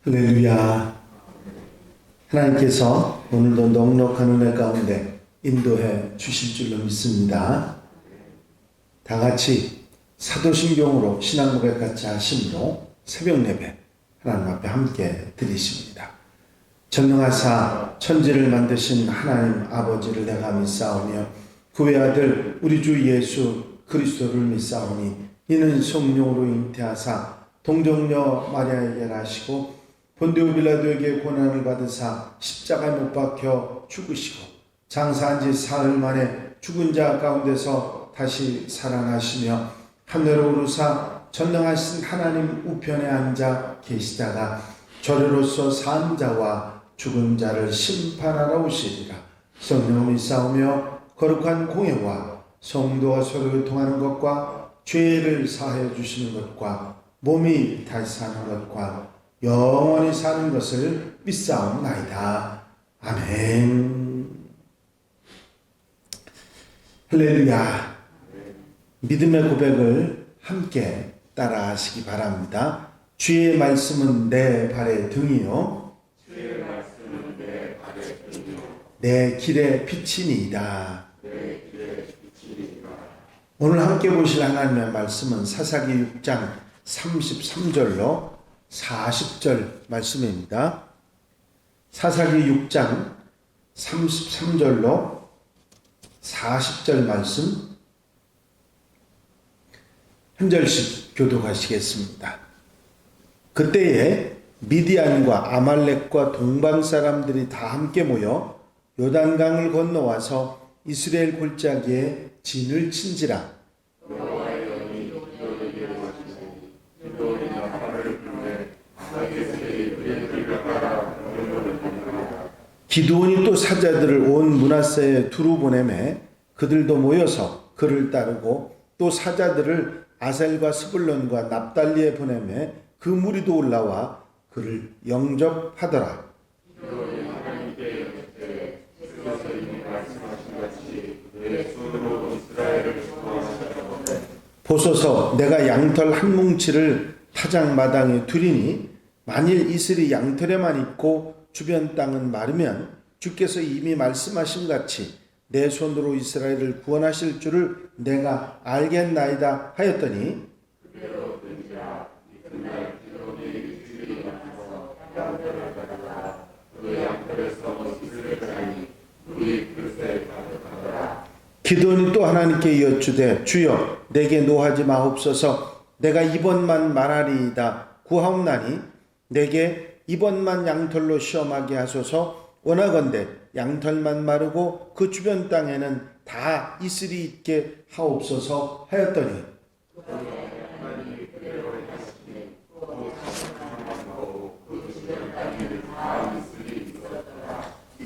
할렐루야. 하나님께서 오늘도 넉넉한 은혜 가운데 인도해 주실 줄로 믿습니다. 다 같이 사도신경으로 신앙 고백 같이 하심으로 새벽 예배 하나님 앞에 함께 드리십니다. 전능하사 천지를 만드신 하나님 아버지를 내가 믿사오며 그의 아들 우리 주 예수 그리스도를 믿사오니 이는 성령으로 잉태하사 동정녀 마리아에게 나시고 본디오 빌라도에게 고난을 받으사 십자가에 못 박혀 죽으시고 장사한 지 사흘 만에 죽은 자 가운데서 다시 살아나시며 하늘로 오르사 전능하신 하나님 우편에 앉아 계시다가 저리로서 산 자와 죽은 자를 심판하러 오시리라. 성령을 믿사오며 거룩한 공예와 성도와 서로 교통하는 것과 죄를 사하여 주시는 것과 몸이 다시 사는 것과 영원히 사는 것을 믿사옵나이다. 아멘. 할렐루야. 믿음의 고백을 함께 따라하시기 바랍니다. 주의 말씀은 내 발의 등이요 내 길의 빛이니이다. 오늘 함께 보실 하나님의 말씀은 사사기 6장 33절로 40절 말씀입니다. 사사기 6장 33절로 40절 말씀 한 절씩 교독하시겠습니다. 그때에 미디안과 아말렉과 동방 사람들이 다 함께 모여 요단강을 건너와서 이스라엘 골짜기에 진을 친지라. 기드온이 또 사자들을 온 므낫세에 두루 보내매 그들도 모여서 그를 따르고 또 사자들을 아셀과 스불론과 납달리에 보내매 그 무리도 올라와 그를 영접하더라. 보소서 내가 양털 한 뭉치를 타작 마당에 두리니 만일 이슬이 양털에만 있고 주변 땅은 마르면 주께서 이미 말씀하신 같이 내 손으로 이스라엘을 구원하실 줄을 내가 알겠나이다 하였더니 기드온이 또 하나님께 여쭈되 주여 내게 노하지 마옵소서. 내가 이번만 말하리이다 구하옵나니 내게 이번만 양털로 시험하게 하소서. 원하건대 양털만 마르고 그 주변 땅에는 다 이슬이 있게 하옵소서 하였더니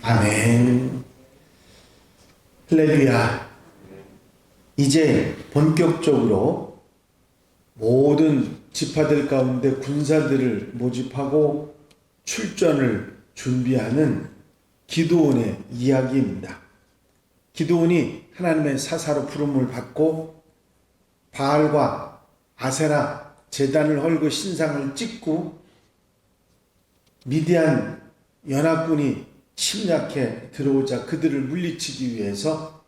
아멘. 할렐루야. 이제 본격적으로 모든 지파들 가운데 군사들을 모집하고 출전을 준비하는 기드온의 이야기입니다. 기드온이 하나님의 사사로 부름을 받고 바알과 아세라 제단을 헐고 신상을 찍고 미디안 연합군이 침략해 들어오자 그들을 물리치기 위해서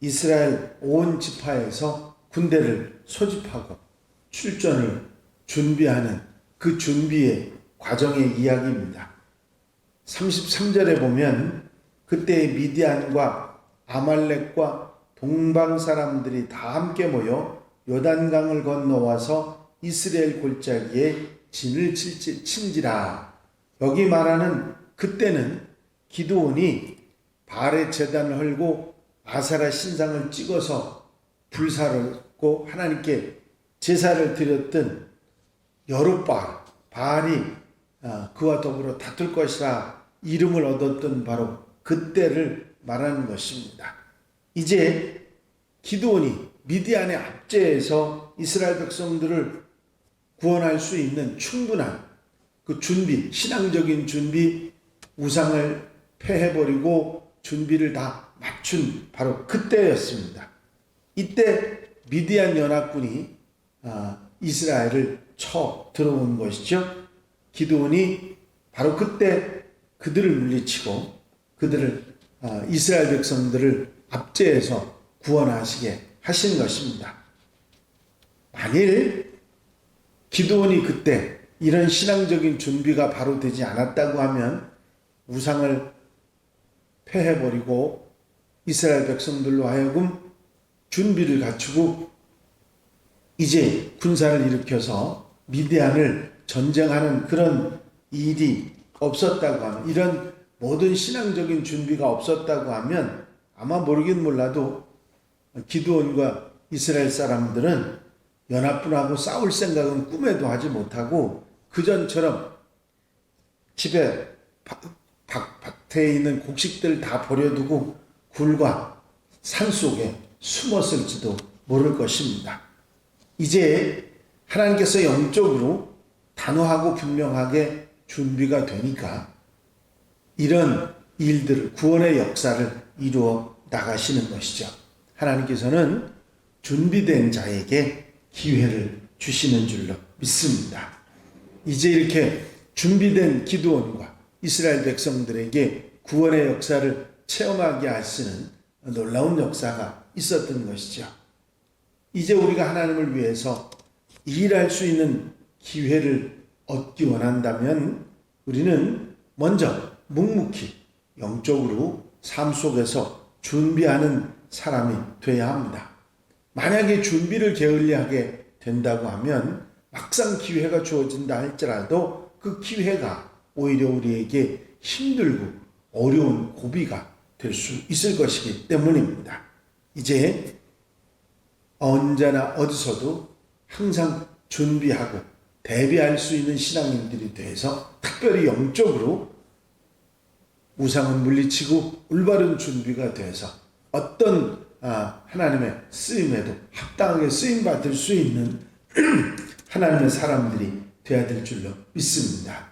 이스라엘 온 지파에서 군대를 소집하고 출전을 준비하는 그 준비의 과정의 이야기입니다. 33절에 보면 그때 미디안과 아말렉과 동방 사람들이 다 함께 모여 요단강을 건너와서 이스라엘 골짜기에 진을 친지라. 여기 말하는 그때는 기드온이 바알의 제단을 헐고 아세라 신상을 찍어서 불사르고 하나님께 제사를 드렸던 여룻바알, 바알이 그와 더불어 다툴 것이라 이름을 얻었던 바로 그때를 말하는 것입니다. 이제 기드온이 미디안의 압제에서 이스라엘 백성들을 구원할 수 있는 충분한 그 준비, 신앙적인 준비, 우상을 패해버리고 준비를 다 맞춘 바로 그때였습니다. 이때 미디안 연합군이 이스라엘을 쳐 들어온 것이죠. 기드온이 바로 그때 그들을 물리치고 그들을 이스라엘 백성들을 압제해서 구원하시게 하신 것입니다. 만일 기드온이 그때 이런 신앙적인 준비가 바로 되지 않았다고 하면 우상을 폐해버리고 이스라엘 백성들로 하여금 준비를 갖추고 이제 군사를 일으켜서 미디안을 전쟁하는 그런 일이 없었다고 하면, 이런 모든 신앙적인 준비가 없었다고 하면 아마 모르긴 몰라도 기드온과 이스라엘 사람들은 연합군하고 싸울 생각은 꿈에도 하지 못하고 그전처럼 집에 밭에 있는 곡식들 다 버려두고 굴과 산 속에 숨었을지도 모를 것입니다. 이제 하나님께서 영적으로 단호하고 분명하게 준비가 되니까 이런 일들을, 구원의 역사를 이루어 나가시는 것이죠. 하나님께서는 준비된 자에게 기회를 주시는 줄로 믿습니다. 이제 이렇게 준비된 기드온과 이스라엘 백성들에게 구원의 역사를 체험하게 하시는 놀라운 역사가 있었던 것이죠. 이제 우리가 하나님을 위해서 일할 수 있는 기회를 얻기 원한다면 우리는 먼저 묵묵히 영적으로 삶 속에서 준비하는 사람이 되어야 합니다. 만약에 준비를 게을리하게 된다고 하면 막상 기회가 주어진다 할지라도 그 기회가 오히려 우리에게 힘들고 어려운 고비가 될 수 있을 것이기 때문입니다. 이제 언제나 어디서도 항상 준비하고 대비할 수 있는 신앙인들이 돼서 특별히 영적으로 우상은 물리치고 올바른 준비가 돼서 어떤 하나님의 쓰임에도 합당하게 쓰임받을 수 있는 하나님의 사람들이 되어야 될 줄로 믿습니다.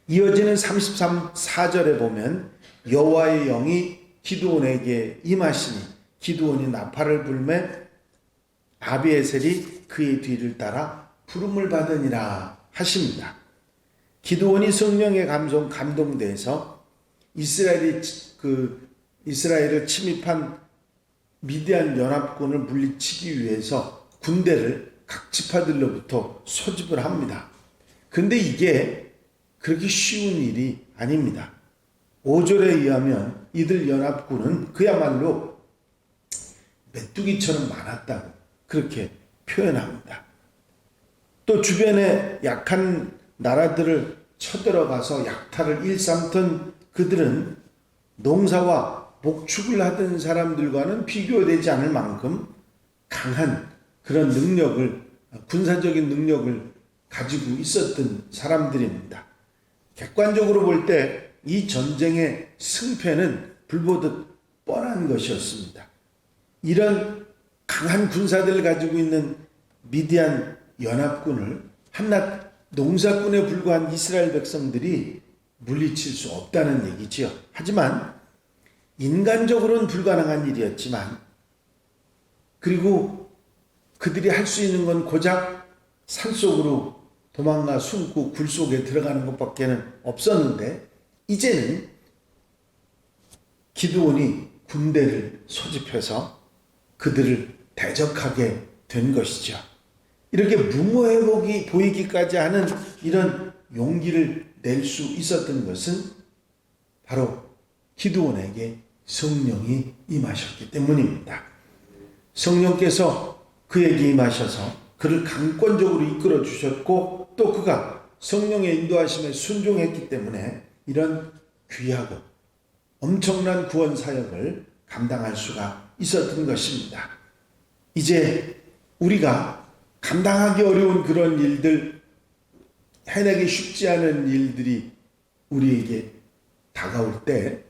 이어지는 33절에 보면 여호와의 영이 기드온에게 임하시니 기드온이 나팔을 불매 아비에셀이 그의 뒤를 따라 부름을 받으니라 하십니다. 기드온이 성령에 감동돼서 이스라엘을 침입한 미디안 연합군을 물리치기 위해서 군대를 각 지파들로부터 소집을 합니다. 근데 이게 그렇게 쉬운 일이 아닙니다. 5절에 의하면 이들 연합군은 그야말로 메뚜기처럼 많았다고 그렇게 표현합니다. 또 주변에 약한 나라들을 쳐들어가서 약탈을 일삼던 그들은 농사와 목축을 하던 사람들과는 비교되지 않을 만큼 강한 그런 능력을, 군사적인 능력을 가지고 있었던 사람들입니다. 객관적으로 볼 때 이 전쟁의 승패는 불보듯 뻔한 것이었습니다. 이런 강한 군사들을 가지고 있는 미디안 연합군을 한낱 농사꾼에 불과한 이스라엘 백성들이 물리칠 수 없다는 얘기지요. 하지만 인간적으로는 불가능한 일이었지만, 그리고 그들이 할 수 있는 건 고작 산속으로 도망가 숨고 굴 속에 들어가는 것밖에는 없었는데, 이제는 기드온이 군대를 소집해서 그들을 대적하게 된 것이죠. 이렇게 무모해 보이기까지 하는 이런 용기를 낼 수 있었던 것은 바로 기드온에게 성령이 임하셨기 때문입니다. 성령께서 그에게 임하셔서 그를 강권적으로 이끌어 주셨고, 또 그가 성령의 인도하심에 순종했기 때문에 이런 귀하고 엄청난 구원 사역을 감당할 수가 있었던 것입니다. 이제 우리가 감당하기 어려운 그런 일들, 해내기 쉽지 않은 일들이 우리에게 다가올 때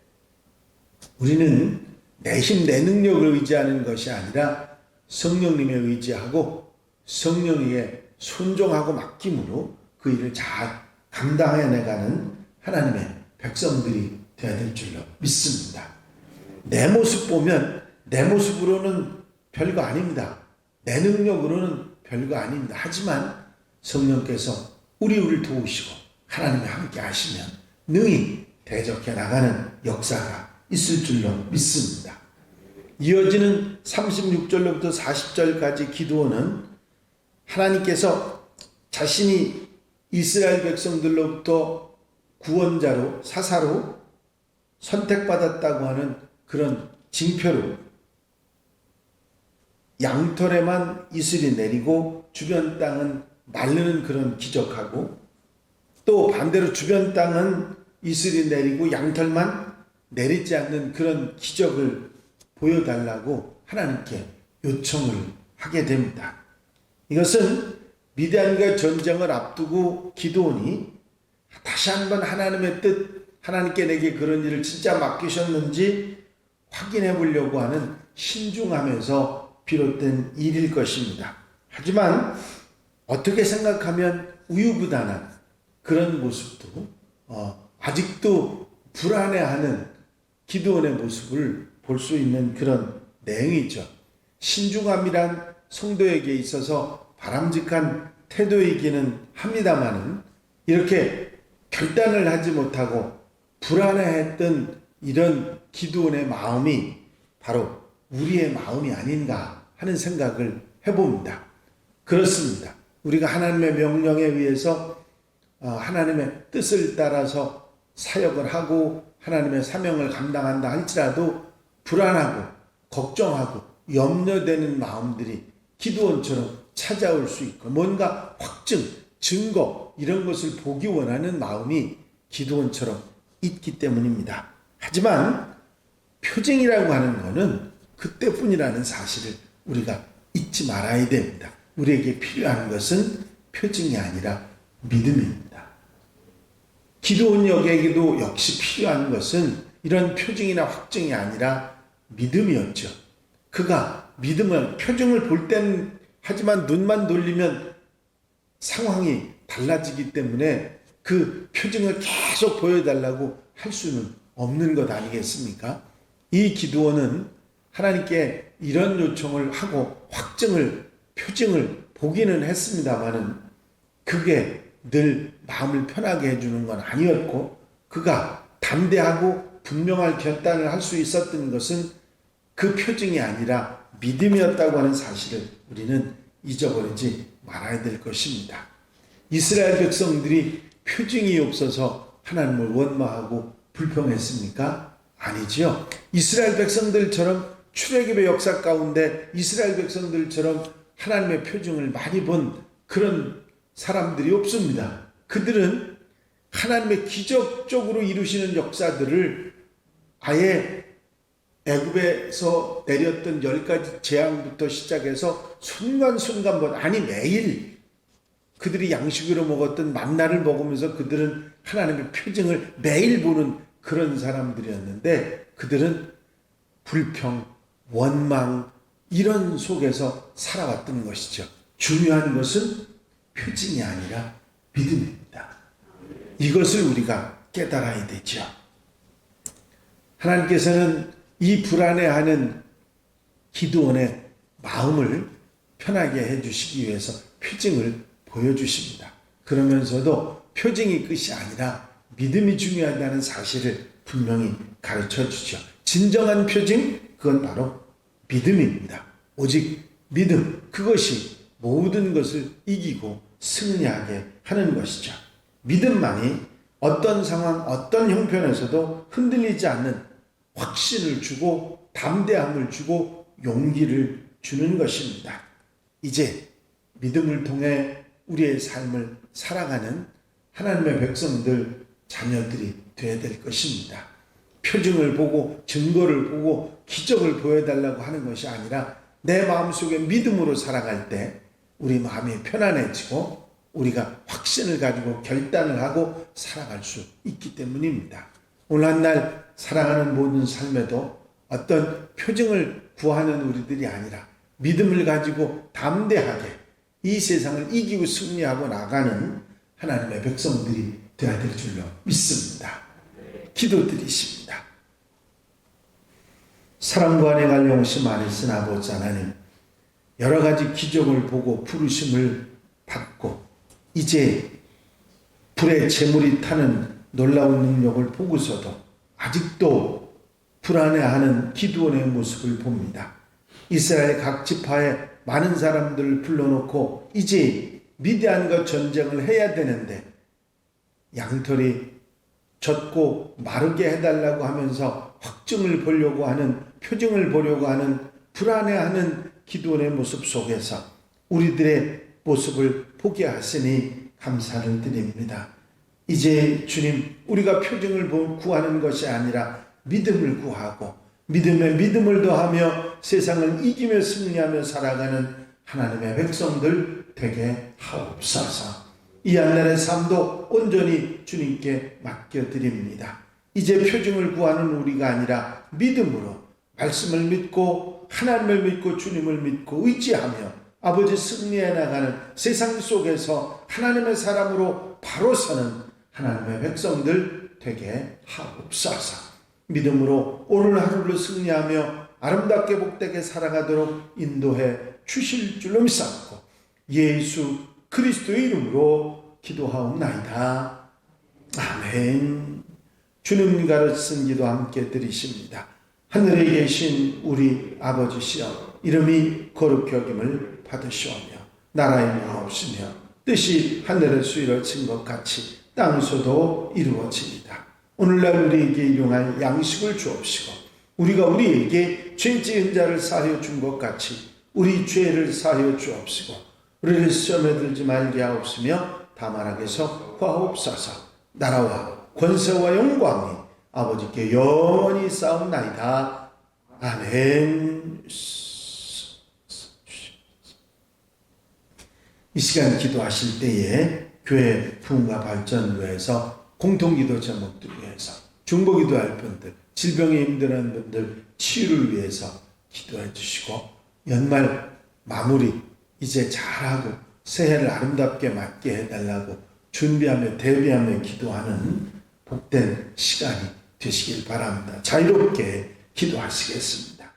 우리는 내 힘, 내 능력을 의지하는 것이 아니라 성령님에 의지하고 성령에게 순종하고 맡김으로 그 일을 잘 감당해내가는 하나님의 백성들이 되어야 될 줄로 믿습니다. 내 모습 보면 내 모습으로는 별거 아닙니다. 내 능력으로는 별거 아닙니다. 하지만 성령께서 우리를 도우시고 하나님이 함께 하시면 능히 대적해 나가는 역사가 있을 줄로 믿습니다. 이어지는 36절로부터 40절까지 기드온은 하나님께서 자신이 이스라엘 백성들로부터 구원자로 사사로 선택받았다고 하는 그런 징표로 양털에만 이슬이 내리고 주변 땅은 마르는 그런 기적하고, 또 반대로 주변 땅은 이슬이 내리고 양털만 내리지 않는 그런 기적을 보여달라고 하나님께 요청을 하게 됩니다. 이것은 미디안과 전쟁을 앞두고 기드온이 다시 한번 하나님의 뜻, 하나님께 내게 그런 일을 진짜 맡기셨는지 확인해 보려고 하는 신중함에서 비롯된 일일 것입니다. 하지만 어떻게 생각하면 우유부단한 그런 모습도 아직도 불안해하는 기드온의 모습을 볼 수 있는 그런 내용이죠. 신중함이란 성도에게 있어서 바람직한 태도이기는 합니다마는 이렇게 결단을 하지 못하고 불안해했던 이런 기드온의 마음이 바로 우리의 마음이 아닌가 하는 생각을 해봅니다. 그렇습니다. 우리가 하나님의 명령에 의해서 하나님의 뜻을 따라서 사역을 하고 하나님의 사명을 감당한다 할지라도 불안하고 걱정하고 염려되는 마음들이 기드온처럼 찾아올 수 있고, 뭔가 확증, 증거 이런 것을 보기 원하는 마음이 기드온처럼 있기 때문입니다. 하지만 표징이라고 하는 것은 그때뿐이라는 사실을 우리가 잊지 말아야 됩니다. 우리에게 필요한 것은 표징이 아니라 믿음입니다. 기드온에게도 역시 필요한 것은 이런 표징이나 확증이 아니라 믿음이었죠. 그가 믿음을, 표징을 볼 때는 하지만 눈만 돌리면 상황이 달라지기 때문에 그 표징을 계속 보여달라고 할 수는 없는 것 아니겠습니까? 이 기드온은 하나님께 이런 요청을 하고 확증을, 표징을 보기는 했습니다마는 그게 늘 마음을 편하게 해주는 건 아니었고, 그가 담대하고 분명한 결단을 할 수 있었던 것은 그 표징이 아니라 믿음이었다고 하는 사실을 우리는 잊어버리지 말아야 될 것입니다. 이스라엘 백성들이 표징이 없어서 하나님을 원망하고 불평했습니까? 아니지요. 이스라엘 백성들처럼 출애굽의 역사 가운데 이스라엘 백성들처럼 하나님의 표징을 많이 본 그런 사람들이 없습니다. 그들은 하나님의 기적적으로 이루시는 역사들을 아예 애굽에서 내렸던 10가지 재앙부터 시작해서 순간순간, 아니 매일 그들이 양식으로 먹었던 만나를 먹으면서 그들은 하나님의 표징을 매일 보는 그런 사람들이었는데, 그들은 불평, 원망 이런 속에서 살아왔던 것이죠. 중요한 것은 표징이 아니라 믿음입니다. 이것을 우리가 깨달아야 되죠. 하나님께서는 이 불안해하는 기드온의 마음을 편하게 해주시기 위해서 표징을 보여주십니다. 그러면서도 표징이 끝이 아니라 믿음이 중요하다는 사실을 분명히 가르쳐주죠. 진정한 표징, 그건 바로 믿음입니다. 오직 믿음, 그것이 모든 것을 이기고 승리하게 하는 것이죠. 믿음만이 어떤 상황, 어떤 형편에서도 흔들리지 않는 확신을 주고 담대함을 주고 용기를 주는 것입니다. 이제 믿음을 통해 우리의 삶을 살아가는 하나님의 백성들, 자녀들이 되어야 될 것입니다. 표징을 보고 증거를 보고 기적을 보여달라고 하는 것이 아니라 내 마음속에 믿음으로 살아갈 때 우리 마음이 편안해지고 우리가 확신을 가지고 결단을 하고 살아갈 수 있기 때문입니다. 오늘 한 날 살아가는 모든 삶에도 어떤 표징을 구하는 우리들이 아니라 믿음을 가지고 담대하게 이 세상을 이기고 승리하고 나가는 하나님의 백성들이 되어야 될 줄로 믿습니다. 기도드리십니다. 사랑과 은혜가 영심 많으신 아버지 하나님, 여러 가지 기적을 보고 부르심을 받고 이제 불에 재물이 타는 놀라운 능력을 보고서도 아직도 불안해하는 기드온의 모습을 봅니다. 이스라엘 각 지파에 많은 사람들을 불러놓고 이제 미디안과 전쟁을 해야 되는데 양털이 젖고 마르게 해달라고 하면서 확증을 보려고 하는, 표정을 보려고 하는 불안해하는 기드온의 모습 속에서 우리들의 모습을 보게 하시니 감사를 드립니다. 이제 주님, 우리가 표정을 구하는 것이 아니라 믿음을 구하고 믿음에 믿음을 더하며 세상을 이기며 승리하며 살아가는 하나님의 백성들 되게 하옵소서. 이 한날의 삶도 온전히 주님께 맡겨드립니다. 이제 표정을 구하는 우리가 아니라 믿음으로 말씀을 믿고 하나님을 믿고 주님을 믿고 의지하며 아버지 승리해 나가는 세상 속에서 하나님의 사람으로 바로 서는 하나님의 백성들 되게 하옵소서. 믿음으로 오늘 하루를 승리하며 아름답게 복되게 살아가도록 인도해 주실 줄로 믿사옵고 예수 그리스도의 이름으로 기도하옵나이다. 아멘. 주님 가르친 기도 함께 드리십니다. 하늘에 계신 우리 아버지시여, 이름이 거룩히 여김을 받으시오며 나라의 마옵시며 뜻이 하늘에서 이루어진 것 같이 땅에서도 이루어지이다. 오늘날 우리에게 일용할 양식을 주옵시고 우리가 우리에게 죄 지은 자를 사하여 준 것 같이 우리 죄를 사하여 주옵시고 우리를 시험에 들지 말게 하옵시며 다만 악에서 구하옵소서. 나라와 권세와 영광이 아버지께 영원히 싸움나이다. 아멘. 이 시간 기도하실 때에 교회 부흥과 발전을 위해서 공통기도 제목들 위해서 중보기도할 분들, 질병에 힘들어하는 분들 치유를 위해서 기도해 주시고 연말 마무리 이제 잘하고 새해를 아름답게 맞게 해달라고 준비하며 대비하며 기도하는 복된 시간이 되시길 바랍니다. 자유롭게 기도하시겠습니다.